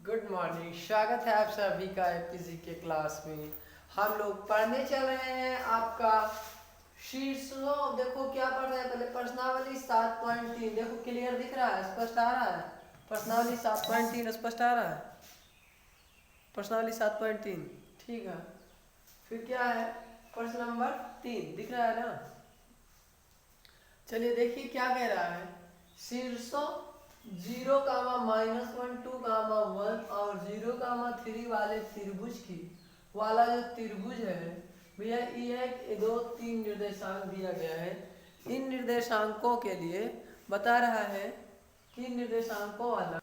Good morning. स्वागत है आप सभी का एपीसी के क्लास में। हम लोग पढ़ने चल रहे हैं आपका शीर्षों। देखो क्या पढ़ रहे हैं, पहले प्रश्नावली 7.3। देखो क्लियर दिख रहा है, स्पष्ट आ रहा है। प्रश्नावली 7.3 स्पष्ट आ रहा है। प्रश्नावली 7.3 ठीक है। फिर क्या है, प्रश्न नंबर 3 दिख रहा है ना। चलिए देखिए क्या कह रहा है। शीर्षों 0, -1, 2, 1 और 0, 3 वाले त्रिभुज की वाला जो त्रिभुज है भैया, ये एक दो तीन निर्देशांक दिया गया है। इन निर्देशांकों के लिए बता रहा है कि निर्देशांकों वाला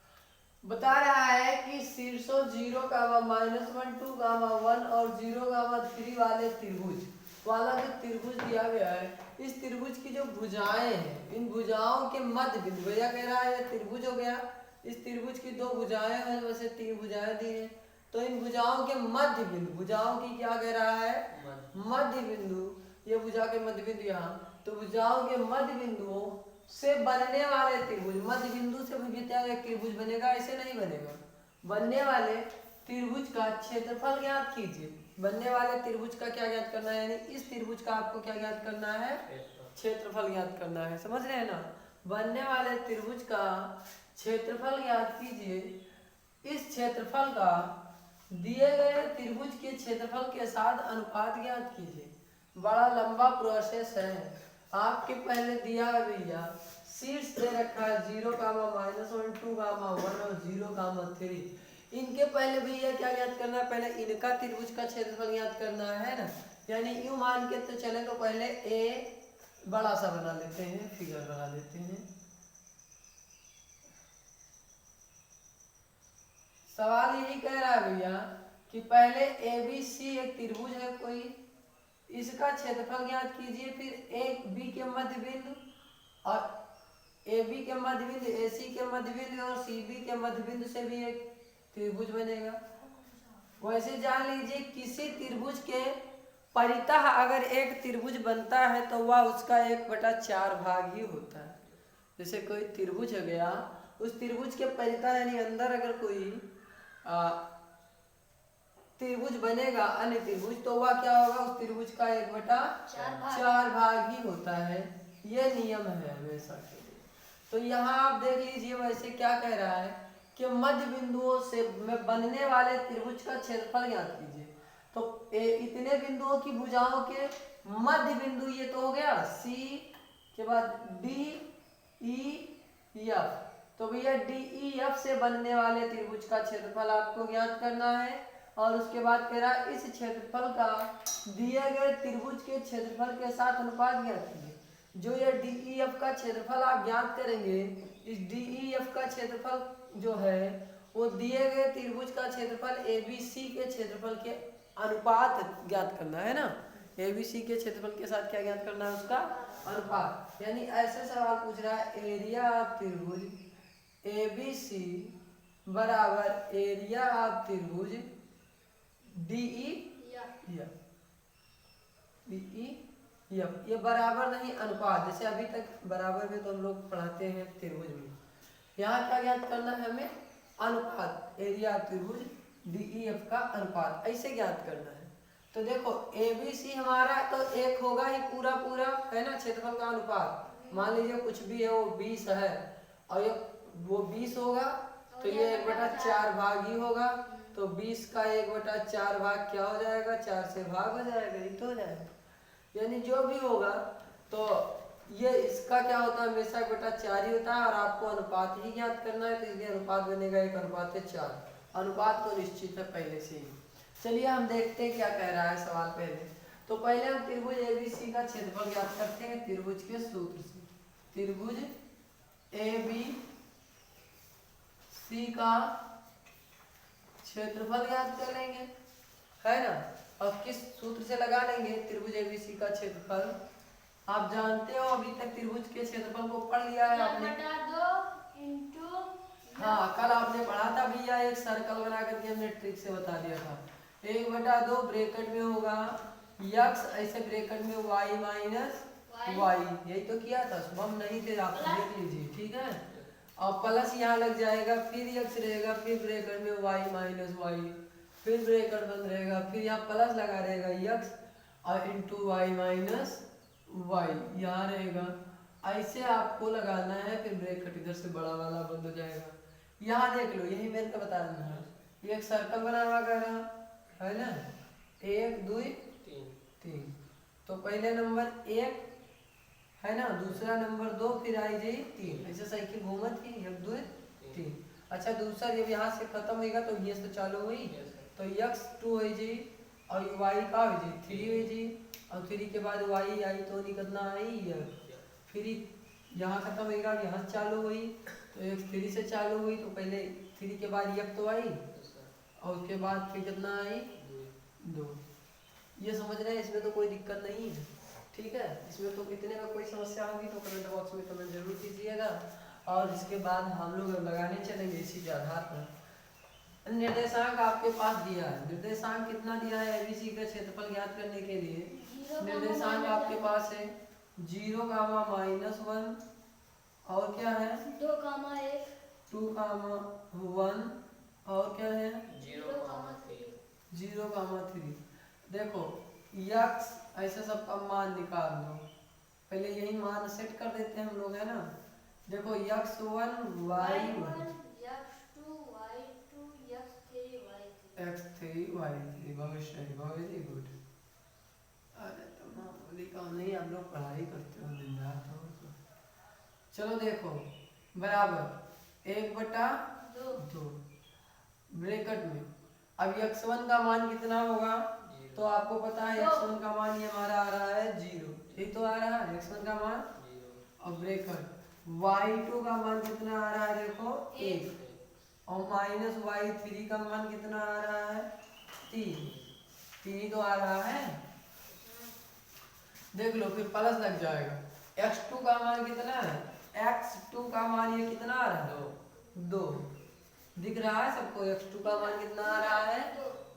बता रहा है कि शीर्षों 0, -1, 2, 1 और 0, 3 वाले त्रिभुज वाला जो त्रिभुज दिया गया है, इस त्रिभुज की जो भुजाएं हैं, इन भुजाओं के मध्य बिंदु, भैया कह रहा है त्रिभुज हो गया। इस त्रिभुज की दो भुजाएं हैं, वैसे 3 भुजाएं दी हैं। तो इन भुजाओं के मध्य बिंदु, भुजाओं की क्या कह रहा है, मध्य बिंदु। ये भुजा के मध्य बिंदु यहाँ, तो भुजाओं के मध्य बिंदुओं से बनने वाले त्रिभुज, मध्य बिंदु से एक त्रिभुज बनेगा, ऐसे नहीं बनेगा। बनने वाले त्रिभुज का क्षेत्रफल ज्ञात कीजिए। बनने वाले त्रिभुज का क्या ज्ञात करना है, यानी इस त्रिभुज का आपको क्या ज्ञात करना है, क्षेत्रफल ज्ञात करना है। समझ रहे हैं ना। बनने वाले त्रिभुज का क्षेत्रफल ज्ञात कीजिए। इस क्षेत्रफल का दिए गए त्रिभुज के क्षेत्रफल के साथ अनुपात ज्ञात कीजिए। बड़ा लंबा प्रोसेस है। आपके पहले दिया है भैया, शीर्ष दे रखा है 0, -1, 2, 1 और 0, 3। इनके पहले भैया क्या ज्ञात करना है, पहले इनका त्रिभुज का क्षेत्रफल ज्ञात करना है ना। यानी यूं मान के तो चले, तो पहले ए बड़ा सा बना लेते हैं, फिगर बना लेते हैं। सवाल यही कह रहा है भैया कि पहले ए बी सी एक त्रिभुज है कोई, इसका क्षेत्रफल ज्ञात कीजिए। फिर एक बी के मध्य बिंदु और ए बी के मध्य बिंदु, ए सी के मध्य बिंदु और सी बी के मध्य बिंदु से भी एक त्रिभुज बनेगा। वैसे जान लीजिए, किसी त्रिभुज के परितः अगर एक त्रिभुज बनता है तो वह उसका 1/4 भाग ही होता है। जैसे कोई त्रिभुज हो गया, उस त्रिभुज के परितः यानी अंदर अगर कोई त्रिभुज बनेगा, अन्य त्रिभुज, तो वह क्या होगा, उस त्रिभुज का 1/4 भाग ही होता है। यह नियम है हमेशा के लिए। तो यहाँ आप देख लीजिए, वैसे क्या कह रहा है कि मध्य बिंदुओं से में बनने वाले त्रिभुज का क्षेत्रफल ज्ञात कीजिए। तो इतने बिंदुओं की भुजाओं के मध्य बिंदु, ये तो हो गया सी के बाद डी ई एफ। तो भैया डी ई एफ से बनने वाले त्रिभुज का क्षेत्रफल आपको ज्ञात करना है। और उसके बाद कह रहा है इस क्षेत्रफल का दिए गए त्रिभुज के क्षेत्रफल के साथ अनुपात ज्ञात कीजिए। जो ये डी ई एफ का क्षेत्रफल आप ज्ञात करेंगे, इस डी ई एफ का क्षेत्रफल जो है वो दिए गए त्रिभुज का क्षेत्रफल ए बी सी के क्षेत्रफल के अनुपात ज्ञात करना है ना। ए बी सी के क्षेत्रफल के साथ क्या ज्ञात करना है, उसका अनुपात। यानी ऐसे सवाल पूछ रहा है, एरिया ऑफ त्रिभुज ए बी सी बराबर एरिया ऑफ त्रिभुज डी ई एफ। ये बराबर नहीं अनुपात, जैसे अभी तक बराबर में तो हम लोग पढ़ाते हैं त्रिभुज में। यहाँ क्या ज्ञात करना है हमें, अनुपात, एरिया त्रिभुज डी ई एफ का अनुपात, ऐसे ज्ञात करना है। तो देखो ए बी सी हमारा तो एक होगा ही पूरा पूरा है ना, क्षेत्रफल का अनुपात। मान लीजिए कुछ भी है, वो 20 है और ये वो 20 होगा, तो ये 1/4 भाग ही होगा। तो 20 का 1/4 भाग क्या हो जाएगा, 4 से भाग हो जाएगा, ये तो हो जाएगा। यानी जो भी होगा तो ये इसका क्या होता है, हमेशा 1/4 ही होता है। और आपको अनुपात ही ज्ञात करना है, तो इसलिए अनुपात बनेगा 1/4। अनुपात तो निश्चित है पहले से ही। चलिए हम देखते हैं क्या कह रहा है सवाल। पहले तो पहले हम त्रिभुज ए बी सी का क्षेत्रफल ज्ञात करते हैं त्रिभुज के सूत्र से। त्रिभुज ए बी सी का क्षेत्रफल ज्ञात कर लेंगे, है ना। और किस सूत्र से लगा लेंगे, त्रिभुज एबीसी का क्षेत्रफल आप जानते हो, अभी तक त्रिभुज के क्षेत्रफल को पढ़ लिया है आपने। हाँ, कल आपने पढ़ा था भैया, एक सर्कल बना करके हमने ट्रिक से बता दिया था। 1/2 ब्रैकेट में होगा यक्स, ऐसे ब्रैकेट में वाई माइनस वाई, यही तो किया था। शुभम नहीं थे, आप देख लीजिए, ठीक है। और प्लस यहाँ लग जाएगा, फिर यक्स रहेगा, फिर ब्रैकेट में वाई माइनस वाई, फिर ब्रैकेट बंद रहेगा, फिर यहाँ प्लस लगा रहेगा यक्स और इंटू वाई माइनस वाई यहाँ रहेगा। ऐसे आपको लगाना है, फिर ब्रैकेट इधर से बड़ा वाला बंद हो जाएगा। यहाँ देख लो, यही मेरे को बताना है, ये एक सर्कल बना हुआ कर रहा है ना, 1 2 3। तो पहले नंबर 1 है ना, दूसरा नंबर 2, फिर आई जाए 3, ऐसे साइकिल घूमत ही 1 2 3। अच्छा दूसरा जब यहाँ से खत्म होगा तो ये से चालू हुई, तो x 2 हो जाए और y का हो जाए 3 हो जाए, और 3 के बाद y आई तो कितना आई, फिर यहाँ खत्म होगा, यहाँ चालू हुई तो x 3 से चालू हुई, तो पहले 3 के बाद एक तो आई और उसके बाद फिर कितना आई 2। ये समझ रहे हैं, इसमें तो कोई दिक्कत नहीं है, ठीक है। इसमें तो कितने का कोई समस्या होगी तो कमेंट बॉक्स में कमेंट जरूर कीजिएगा। और इसके बाद हम लोग लगाने चलेंगे इसी के आधार पर। निर्देशांक आपके पास दिया है, निर्देशांक कितना दिया है, एबीसी का क्षेत्रफल ज्ञात करने के लिए निर्देशांक आपके पास है 0, -1 और क्या है 2, 1, 2, 1 और क्या है 0, 3। देखो यक्स ऐसे सबका मान निकाल दो, पहले यही मान सेट कर देते हैं हम लोग, है ना। देखो x1 y1 x3 y3, very good. अरे तो मामूली काम नहीं, आप लोग पढ़ाई करते हो दिन रात तो। चलो देखो बराबर 1/2 ब्रैकेट में। अब x1 का मान कितना होगा, तो आपको पता है x1 का मान ये हमारा आ रहा है 0, यही तो आ रहा है x1 का मान। और ब्रैकेट y2 का मान कितना आ रहा है, देखो 1, और -y3 का मान कितना आ रहा है 3 तो आ रहा है। देख लो फिर प्लस लग जाएगा, x2 का मान कितना है, x2 का मान ये कितना आ रहा है 2, दिख रहा है सबको, x2 का मान कितना आ रहा है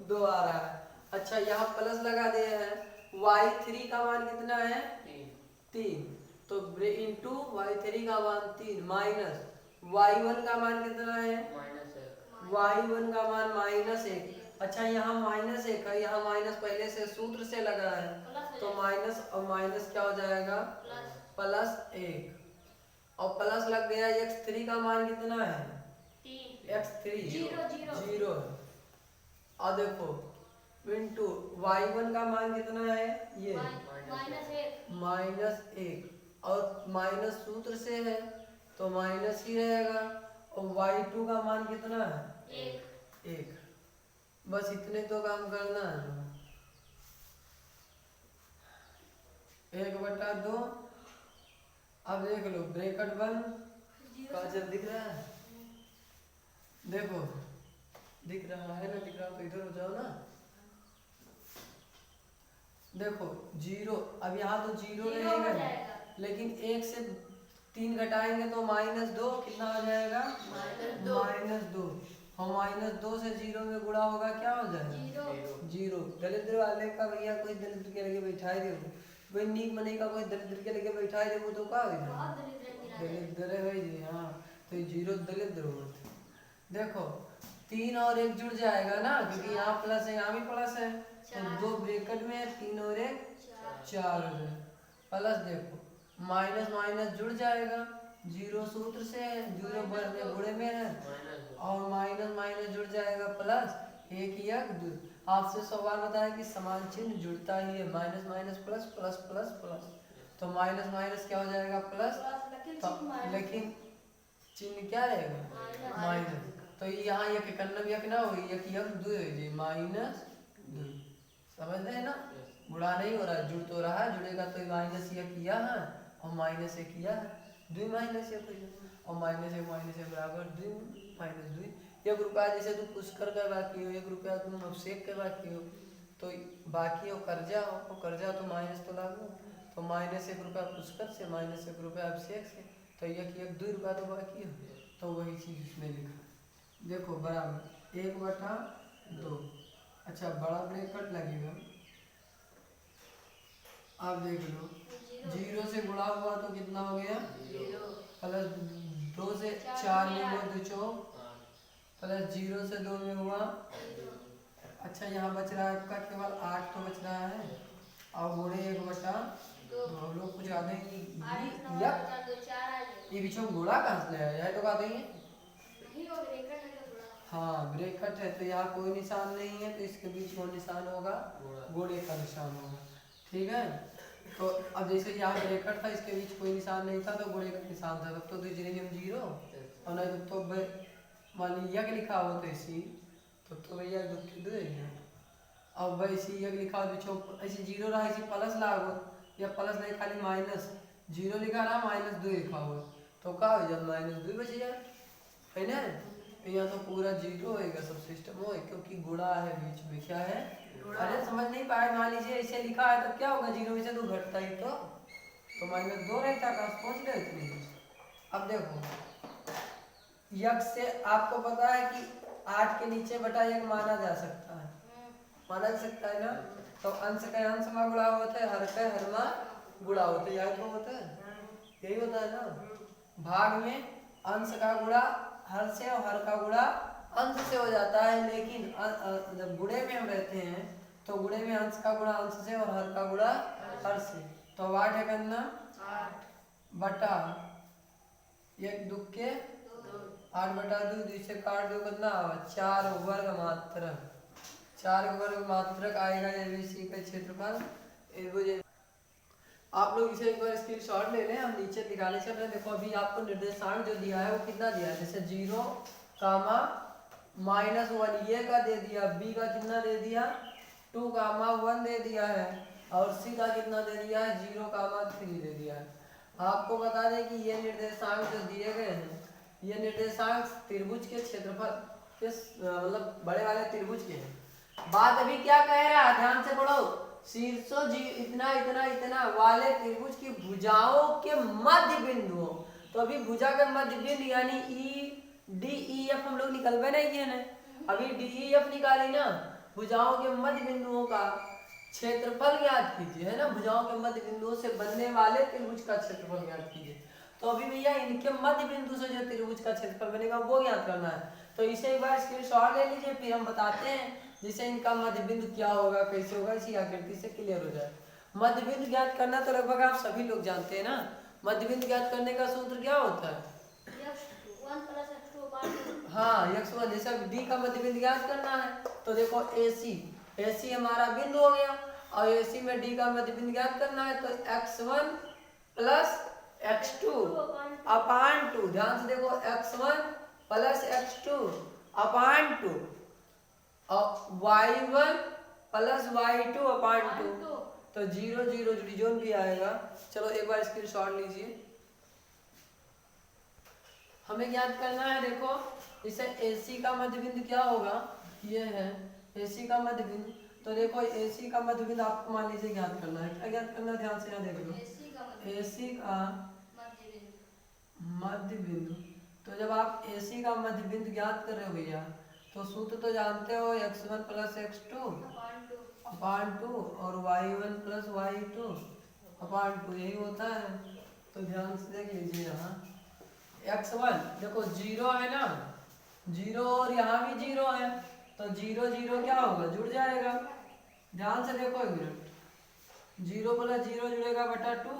2 आ रहा है। अच्छा यहाँ प्लस लगा दे हैं, y3 का मान कितना है 3, तो इंटू y3 का मान 3 माइनस y1 का मान कितना है y1 का मान -1। अच्छा यहाँ -1 है, यहाँ माइनस पहले से सूत्र से लगा है, तो माइनस और माइनस क्या हो जाएगा +1, और प्लस लग गया x3 का मान कितना है x3 0 है। और देखो इंटू y1 का मान कितना है ये -1, और माइनस सूत्र से है तो माइनस ही रहेगा, और y2 का मान कितना है 1। बस इतने तो काम करना है, 1/2। अब देख लो ब्रैकेट बंद, काजल दिख रहा है, देखो दिख रहा है ना, दिख रहा तो इधर हो जाओ ना। देखो 0, अब यहाँ तो 0 रहेगा, लेकिन 1 से 3 घटाएंगे तो -2 कितना हो जाएगा -2, और -2 से 0 में गुणा होगा क्या हो जाएगा 0। दरिद्र वाले का भैया कोई दरिद्र के लगे बैठाए दे, कोई नीक मने का कोई दरिद्र के लगे बैठाए दे, वो तो क्या हो दरिद्र है भाई। हाँ तो 0 दरिद्र हो। देखो 3 और 1 जुड़ जाएगा ना, क्योंकि यहाँ प्लस है यहाँ भी प्लस है, तो 2 ब्रैकेट में 3 और 1 4 हो जाए प्लस। देखो माइनस माइनस जुड़ जाएगा, 0 सूत्र से है, 0 गुणे में है, और माइनस माइनस जुड़ जाएगा प्लस, 1 1 2। आपसे सवाल बताया कि समान चिन्ह जुड़ता ही है, minus minus plus plus plus plus, तो माइनस माइनस क्या हो जाएगा प्लस, लेकिन चिन्ह क्या रहेगा माइनस। तो यहाँ एक 91 ना होगी, एक 2 होगी -2, समझ रहे हैं ना। गुणा नहीं हो रहा है, जुड़ तो रहा है, जुड़ेगा तो -1 किया है और -1 किया है, 2 -1 और -1 बराबर 2 -2। 1 रुपया जैसे तुम पुष्कर का बाकी हो, 1 रुपया तुम अभिषेक के बाकी हो, तो बाकी हो कर्जा हो, कर्जा तो माइनस तो लागू, तो -1 रुपया पुष्कर से, -1 रुपया अभिषेक से, तो 1 2 रुपया तो बाकी हो, तो वही चीज़ इसमें लिखा। देखो बराबर 1/2। अच्छा बड़ा ब्रैकेट लगेगा, आप देख लो 0 से गुणा हुआ तो कितना हो गया प्लस 2 से 4 में हुआ 2 चौक प्लस 0 से 2 में हुआ। अच्छा यहाँ बच रहा है आपका केवल 8 तो बच रहा है और गुणे 1/2। हम लोग कुछ आधे ये बीचों गुणा कहाँ से आया तो कहते हैं हाँ ब्रैकेट है तो यहाँ कोई निशान नहीं है तो इसके बीच में निशान होगा गुणे का निशान होगा। ठीक है तो अब जैसे यहाँ ब्रैकेट था इसके बीच कोई निशान नहीं था तो गुणे का निशान था तब तो गिरेंगे हम 0 और नहीं तो मान लीजिए यज्ञ लिखा हो तो इसी तो भैया देंगे। अब वैसे यज्ञ लिखा हो बीचों ऐसे 0 रहा इसी प्लस लागो या प्लस नहीं खाली माइनस 0 लिखा रहा -2 लिखा हुआ तो क्या हो जब -2 बच जाए है ना। यहाँ तो पूरा 0 होएगा सब सिस्टम हो क्योंकि गुणा है बीच में क्या है। अरे समझ नहीं पाए मान लीजिए ऐसे लिखा है तो क्या होगा 0 में से 2 घटता ही तो -2 रहता है पहुंच रहे इतनी। अब देखो यज्ञ से आपको पता है कि 8 के नीचे बटा यज्ञ माना जा सकता है माना जा सकता है ना। तो अंश का अंश में गुणा होता है हर का हर में गुणा होता है यही तो होता है यही होता है ना। भाग में अंश का गुणा हर से और हर का गुणा अंश से हो जाता है लेकिन जब गुणे में हम रहते हैं तो गुणे में अंश का गुणा अंश से और हर का गुणा हर से तो 8 है करना 8 बटा 1 2 के 8 बटा 2 2 से काट दो कितना 4 वर्ग मात्रक 4 वर्ग मात्रक आएगा एबीसी का क्षेत्रफल। आप लोग इसे एक बार स्क्रीनशॉट ले लें हम नीचे दिखाने चल रहे हैं। देखो अभी आपको निर्देशांक जो दिया है वो कितना दिया है जैसे 0 कामा -1 ये का दे दिया बी का कितना दे दिया 2 कामा 1 दे दिया है और सी का कितना दे दिया है 0 कामा 3 दे दिया है। आपको बता दें कि ये निर्देशांक जो दिए गए हैं ये निर्देशांक त्रिभुज के क्षेत्रफल के मतलब बड़े वाले त्रिभुज के हैं। बात अभी क्या कह रहा है ध्यान से पढ़ो शीर्षों जी इतना इतना इतना वाले त्रिभुज की भुजाओं के मध्य बिंदुओं तो अभी भुजा के मध्य बिंदु यानी DEF हम लोग निकलवे नहीं किए ना अभी DEF निकाली ना भुजाओं के मध्य बिंदुओं का क्षेत्रफल ज्ञात कीजिए है ना। भुजाओं के मध्य बिंदुओं से बनने वाले त्रिभुज का क्षेत्रफल ज्ञात कीजिए तो अभी भैया इनके मध्य बिंदु से जो त्रिभुज का क्षेत्रफल बनेगा वो ज्ञात करना है। तो इसे एक बार स्क्रीनशॉट ले लीजिए फिर हम बताते हैं जिससे इनका मध्य बिंदु क्या होगा कैसे होगा इसी आकृति से क्लियर हो जाए। मध्य बिंदु ज्ञात करना तो लगभग आप सभी लोग जानते हैं ना। मध्य बिंदु ज्ञात करने का सूत्र क्या होता है हाँ x1 जैसे डी का मध्य बिंदु ज्ञात करना है तो देखो AC हमारा बिंदु हो गया और AC में D का मध्य बिंदु ज्ञात करना है तो x1 प्लस x2 अपान 2 ध्यान से देखो x1 प्लस x2 अपान 2 और y1 प्लस y2 अपान 2 तो 0 0 डिवीजन भी आएगा। चलो एक बार स्क्रीनशॉट लीजिए हमें ज्ञात करना है। देखो इसे AC का मध्य बिंदु क्या होगा ये है AC का मध्य बिंदु तो देखो AC का मध्य बिंदु आपको मान लीजिए ज्ञात करना है क्या ज्ञात करना है ध्यान से यहाँ देख लो AC का मध्य बिंदु तो जब आप AC का मध्य बिंदु ज्ञात कर रहे हो भैया तो सूत्र तो जानते हो x1 प्लस x2 अपान 2 और y1 प्लस y2 अपान 2 यही होता है। तो ध्यान से देख लीजिए यहाँ x1 देखो 0 है ना 0 और यहाँ भी 0 है तो 0 0 क्या होगा जुड़ जाएगा। ध्यान से देखो एक मिनट 0 प्लस 0 जुड़ेगा बटा 2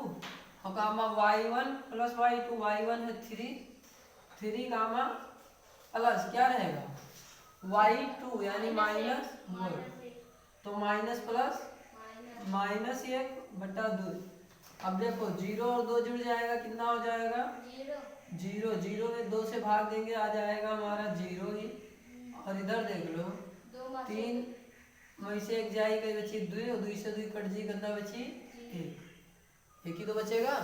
और कामा y1 प्लस y2 y1 है 3 कामा प्लस क्या रहेगा y2 यानी माइनस तो माइनस प्लस माइनस 1 बटा 2। अब देखो 0 और 2 जुड़ जाएगा कितना हो जाएगा 0 0 में 2 से भाग देंगे आ जाएगा हमारा 0 ही और इधर देख लो 3 में से 1 जाएगी कहीं बची 2 और 2 से 2 कट जी कितना बची 1 ही तो बचेगा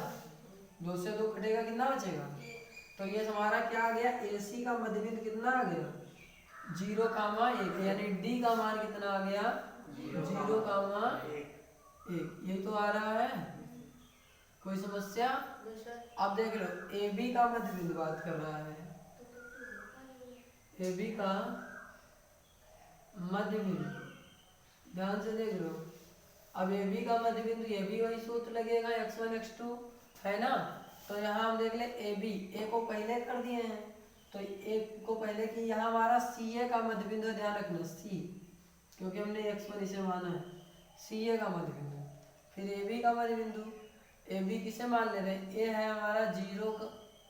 2 से 2 कटेगा कितना बचेगा। तो ये हमारा क्या आ गया AC का मध्य बिंदु कितना आ गया 0 कामा 1 यानी D का मान कितना आ गया 0 कामा 1 यही तो आ रहा है। कोई समस्या अब देख लो AB का मध्य बिंदु बात कर रहा है AB का मध्य बिंदु ध्यान से देख लो अब AB का मध्य बिंदु ये भी वही सूत्र लगेगा x1 x2 है ना। तो यहाँ हम देख ले ए बी, ए को पहले कर दिए हैं तो ए को पहले की, यहाँ हमारा सी ए का मध्य बिंदु, ध्यान रखना सी, क्योंकि हमने x1 इसे माना है, सी ए का मध्य बिंदु। फिर ए बी का मध्य बिंदु, ए बी किसे मान ले रहे हैं, ए है हमारा 0 का,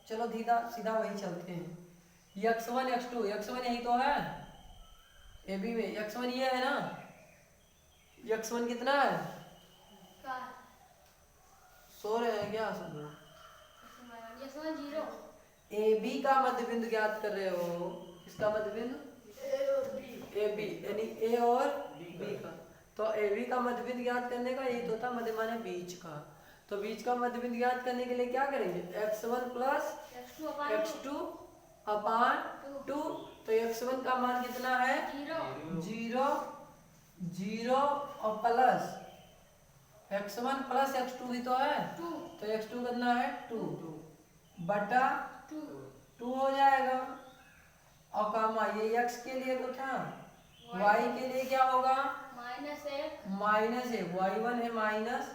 चलो सीधा सीधा वही चलते हैं, x1 x2, x1 यही तो है ए बी में, x1 ये है ना, x1 कितना है, सो रहे हैं क्या सब लोग, ए बी का मध्य बिंदु ज्ञात कर रहे हो, इसका मध्य बिंदु ए बी, यानी ए और बी का, तो ए बी का मध्य बिंदु ज्ञात करने का यही तो था, मध्य माने बीच का, तो बीच का मध्य बिंदु ज्ञात करने के लिए क्या करेंगे, x1 प्लस x2 अपान 2, तो x1 का मान कितना है 0 0 और प्लस x1 प्लस x2 भी तो है, तो x2 कितना है 2 बटा 2 हो जाएगा, और कामा ये x के लिए तो था, y के लिए क्या होगा माइनस 1, y1 है माइनस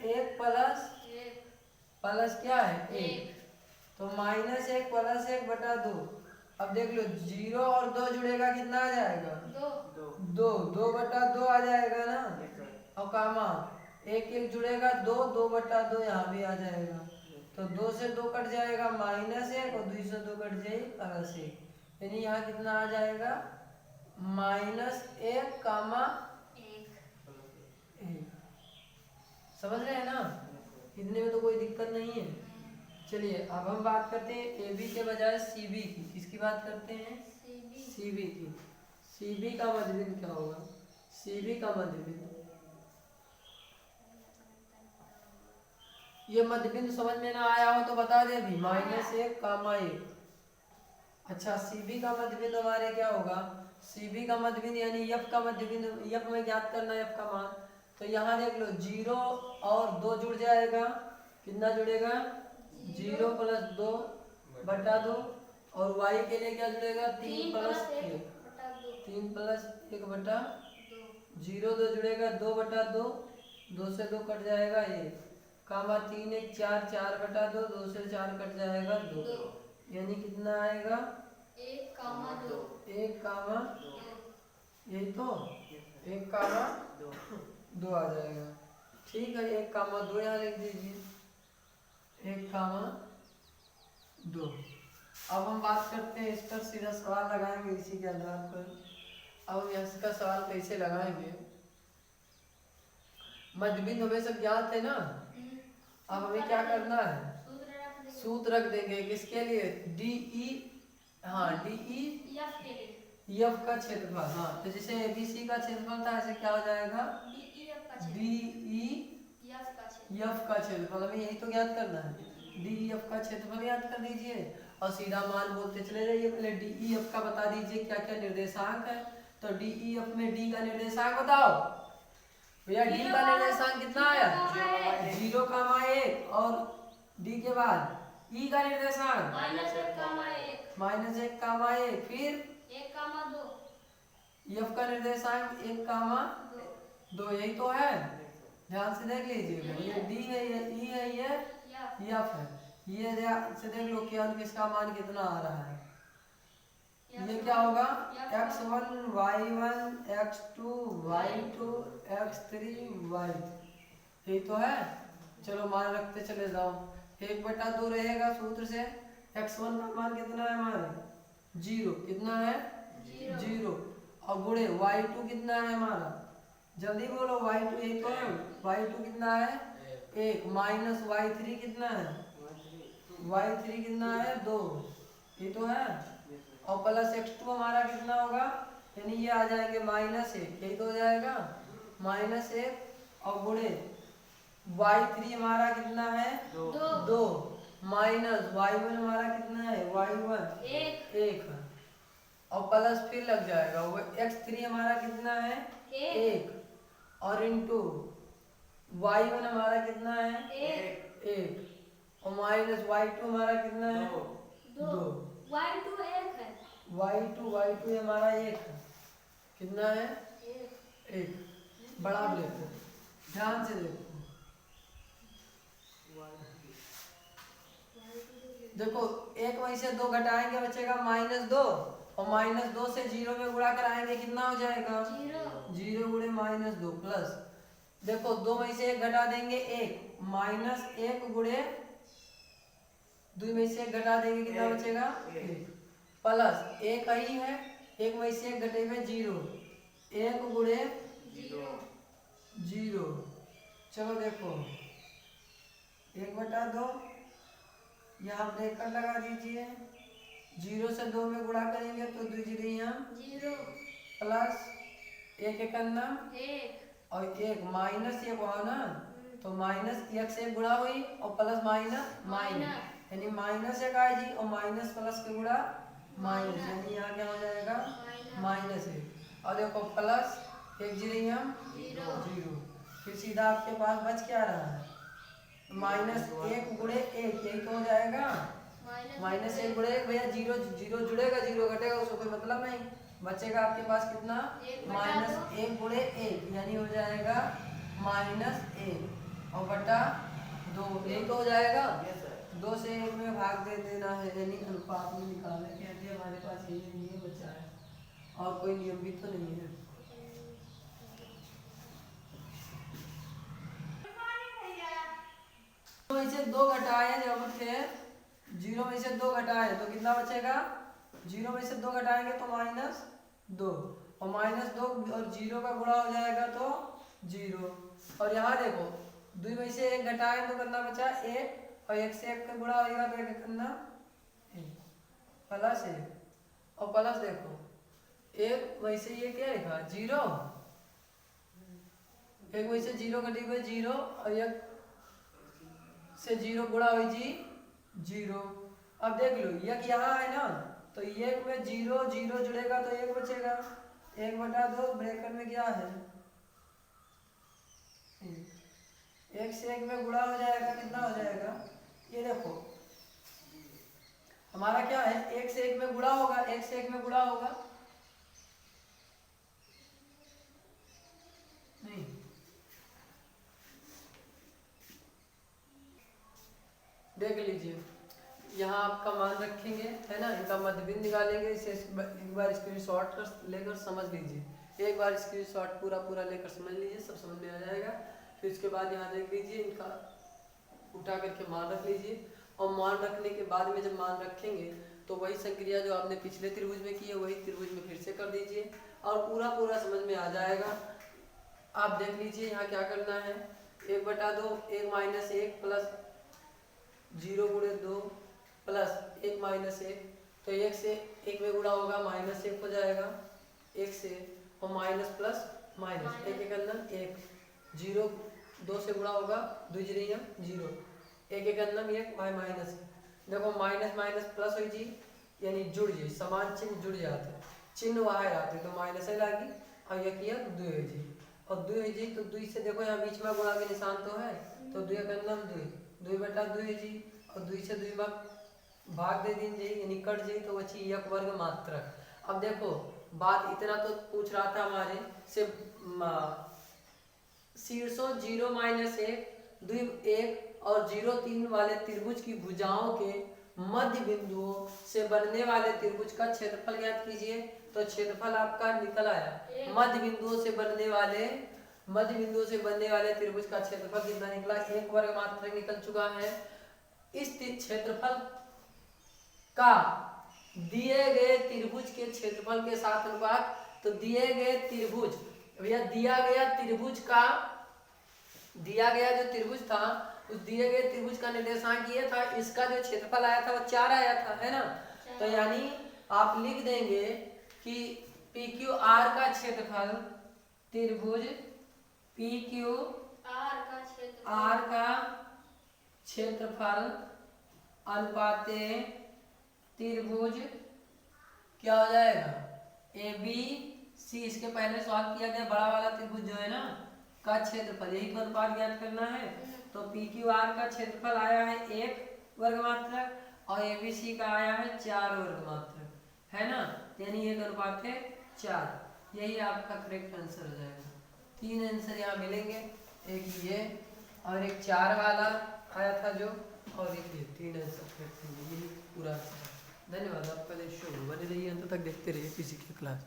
1 प्लस क्या है 1, तो माइनस 1 प्लस 1 बटा 2। अब देख लो 0 और 2 जुड़ेगा कितना आ जाएगा 2 बटा 2 आ जाएगा ना, और कामा 1 1 जुड़ेगा 2 बटा 2 यहाँ भी आ जाएगा, तो 2 से 2 कट जाएगा माइनस 1 और 2 से 2 कट जाएगी प्लस 1, यानी यहाँ कितना आ जाएगा माइनस 1 कामा 1। समझ रहे हैं ना, इतने में तो कोई दिक्कत नहीं है। चलिए अब हम बात करते हैं ए बी के बजाय सी बी की, किसकी बात करते हैं सी बी की। सी बी का मध्य बिंदु क्या होगा, सी बी का मध्य बिंदु, ये मध्य बिंदु समझ में ना आया हो तो बता दे अभी, -1 कामा 1। अच्छा सी बी का मध्य बिंदु हमारे क्या होगा, सी बी का मध्य बिंदु यानी एफ का मध्य बिंदु, एफ में ज्ञात करना है एफ का मान, तो यहाँ देख लो 0 और 2 जुड़ जाएगा, कितना जुड़ेगा 0 प्लस 2 बटा 2, और y के लिए क्या जुड़ेगा 3 प्लस 1 बटा 0 2 जुड़ेगा 2 बटा 2, 2 से 2 कट जाएगा 1, कामा 3 1 4 4 बटा 2, 2 से 4 कट जाएगा 2, यानी कितना आएगा 1 कामा 2, यही तो 1 कामा 2 आ जाएगा। ठीक है 1 कामा 2 यहाँ लिख दीजिए, 1 कामा 2। अब हम बात करते हैं इस पर, सीधा सवाल लगाएंगे इसी के आधार पर। अब हम इसका सवाल कैसे लगाएंगे, मध्य बिंदु हमें सब ज्ञात है ना, अब हमें क्या करना है सूत्र रख देंगे, किसके लिए डी ई, हाँ डी ई एफ का क्षेत्रफल, हाँ तो जैसे एबीसी का क्षेत्रफल था ऐसे क्या हो जाएगा डी ई एफ का क्षेत्रफल, हमें यही तो ज्ञात करना है, डी ई एफ का क्षेत्रफल याद कर दीजिए और सीधा मान बोलते चले जाइए। पहले डी ई एफ का बता दीजिए क्या क्या निर्देशांक है, तो डी ई एफ में डी का निर्देशांक बताओ भैया, डी का निर्देशांक कितना आया 0 कामा 1, और डी के बाद ई का निर्देशांक -1 कामा 1, फिर 1 कामा 2, एफ का निर्देशांक 1 कामा 2, यही तो है, ध्यान से देख लीजिएगा, ये डी है ये ई है ये एफ है, ये ध्यान से देख लो कि इसका मान कितना आ रहा है, ये क्या होगा x1 y1 x2 y2 x3 y3, यही तो है। चलो मान रखते चले जाओ, 1 बटा 2 रहेगा सूत्र से, x1 का मान कितना है हमारा 0, कितना है 0, और गुणे y2 कितना है हमारा, जल्दी बोलो y2, यही तो है, y2 कितना है 1, माइनस y3 कितना है y3 कितना है 2, ये तो है, और प्लस x2 हमारा कितना होगा, यानी ये आ जाएंगे -1, यही तो हो जाएगा -1, और गुणे y3 हमारा कितना है 2, माइनस y1 हमारा कितना है y1 1, और प्लस फिर लग जाएगा वो x3 हमारा कितना है 1, और इंटू y1 हमारा कितना है 1, और माइनस y2 हमारा कितना है 2, y2 हमारा 1 है, कितना है 1, बड़ा ब्रेक, ध्यान से देखो देखो एक वहीं से दो घटाएंगे बचेगा -2 और -2 से 0 में गुणा कराएंगे कितना हो जाएगा 0 गुणे -2 प्लस देखो 2 में से 1 घटा देंगे 1 -1 गुणे 2 में से 1 घटा देंगे कितना बचेगा 1 प्लस 1 ही है 1 में से 1 घटे में 0 1 गुणे 0 चलो देखो 1/2 यहाँ ब्रैकेट लगा दीजिए 0 से 2 में गुणा करेंगे तो 2 जीरो यहाँ 0 प्लस 1 एकन्ना 1 और 1 -1 हुआ ना तो -1 से गुणा हुई और प्लस माइनस यानी -1 आएगी और माइनस प्लस के गुणा माइनस यानी यहाँ क्या हो जाएगा -1 और देखो प्लस 1 जीरो यहाँ 0 फिर सीधा आपके पास बच क्या रहा है -1 गुणे 1 यही तो हो जाएगा -1 गुणे 1 भैया 0 जुड़ेगा 0 घटेगा उसको कोई मतलब नहीं बचेगा आपके पास कितना -1 गुणे 1 यानी हो जाएगा -1 और बटा 2 यही तो हो जाएगा 2 से 1 में भाग दे देना है यानी अनुपात में निकालना है कहते हैं हमारे पास ये नियम बचा है और कोई नियम भी तो नहीं है। में से 2 घटाए जब थे 0 में से 2 घटाए तो कितना बचेगा 0 में से 2 घटाएंगे तो -2 और -2 और 0 का गुणा हो जाएगा तो 0 और यहाँ देखो 2 में से 1 घटाए तो कितना बचा 1 और 1 से 1 का गुणा होगा तो 1 करना प्लस 1 और प्लस देखो 1 में से ये क्या लिखा 0 1 में से 0 घटी हुई 0 और 1 से 0 गुणा हुई जी 0 अब देख लो एक यहाँ है ना तो 1 में 0 0 जुड़ेगा तो 1 बचेगा 1/2 ब्रैकेट में क्या है 1 से 1 में गुणा हो जाएगा कितना हो जाएगा ये देखो हमारा क्या है 1 से 1 में गुणा होगा 1 से 1 में गुणा होगा नहीं देख लीजिए यहाँ आपका मान रखेंगे है ना इनका मध्य बिंदु निकालेंगे इसे एक बार स्क्रीनशॉट लेकर समझ लीजिए एक बार स्क्रीनशॉट पूरा लेकर समझ लीजिए सब समझ में आ जाएगा। फिर उसके बाद यहाँ देख लीजिए इनका उठा करके मान रख लीजिए और मान रखने के बाद में जब मान रखेंगे तो वही संक्रिया जो आपने पिछले त्रिभुज में की है वही त्रिभुज में फिर से कर दीजिए और पूरा समझ में आ जाएगा। आप देख लीजिए यहाँ क्या करना है 1/2 1 -1 प्लस 0 गुणे 2 प्लस 1 -1 तो 1 से 1 में गुणा होगा -1 हो जाएगा 1 से और माइनस प्लस माइनस 1 1 अंदर 1 0 2 से गुणा होगा 2 0 0 1 1 अंदर 1 माइनस देखो माइनस प्लस हो जी यानी जुड़ जी समान चिन्ह जुड़ जाते चिन्ह वहाँ आते तो माइनस ही लागी और ये किया 2 है जी और 2 है जी तो 2 से देखो यहाँ बीच में गुणा के निशान तो है तो 2 1 अंदर 2 है जी और 2 से 2 भाग दे दीजिए यानी कट जाए तो बची 1 वर्ग मात्रक। अब देखो बात इतना तो पूछ रहा था हमारे से शीर्षों 0 -1 2 1 और 0 3 वाले त्रिभुज की भुजाओं के मध्य बिंदुओं से बनने वाले त्रिभुज का क्षेत्रफल ज्ञात कीजिए। तो क्षेत्रफल आपका निकल आया मध्य बिंदुओं से बनने वाले त्रिभुज का क्षेत्रफल कितना निकला 1 वर्ग मात्रक निकल चुका है। इस क्षेत्रफल का दिए गए त्रिभुज के क्षेत्रफल के साथ अनुपात तो दिए गए त्रिभुज भैया दिया गया जो त्रिभुज था उस दिए गए त्रिभुज का निर्देशांक ये था इसका जो क्षेत्रफल आया था वो 4 आया था है ना तो यानी आप लिख देंगे कि PQR का क्षेत्रफल त्रिभुज PQR का क्षेत्रफल अनुपाते त्रिभुज क्या हो जाएगा ABC इसके पहले सॉल्व किया गया बड़ा वाला त्रिभुज जो है ना का क्षेत्रफल यही तो अनुपात ज्ञात करना है। तो PQR का क्षेत्रफल आया है 1 वर्ग मात्रक और ABC का आया है 4 वर्ग मात्रक है ना यानी 1 अनुपात है 4 यही आपका करेक्ट आंसर हो जाएगा। 3 आंसर यहाँ मिलेंगे एक ये और एक 4 वाला आया था जो और ये 3 आंसर फिर से ये पूरा आंसर। धन्यवाद, आप पहले शो बने रहिए, अंत तक देखते रहिए फिजिक्स की क्लास।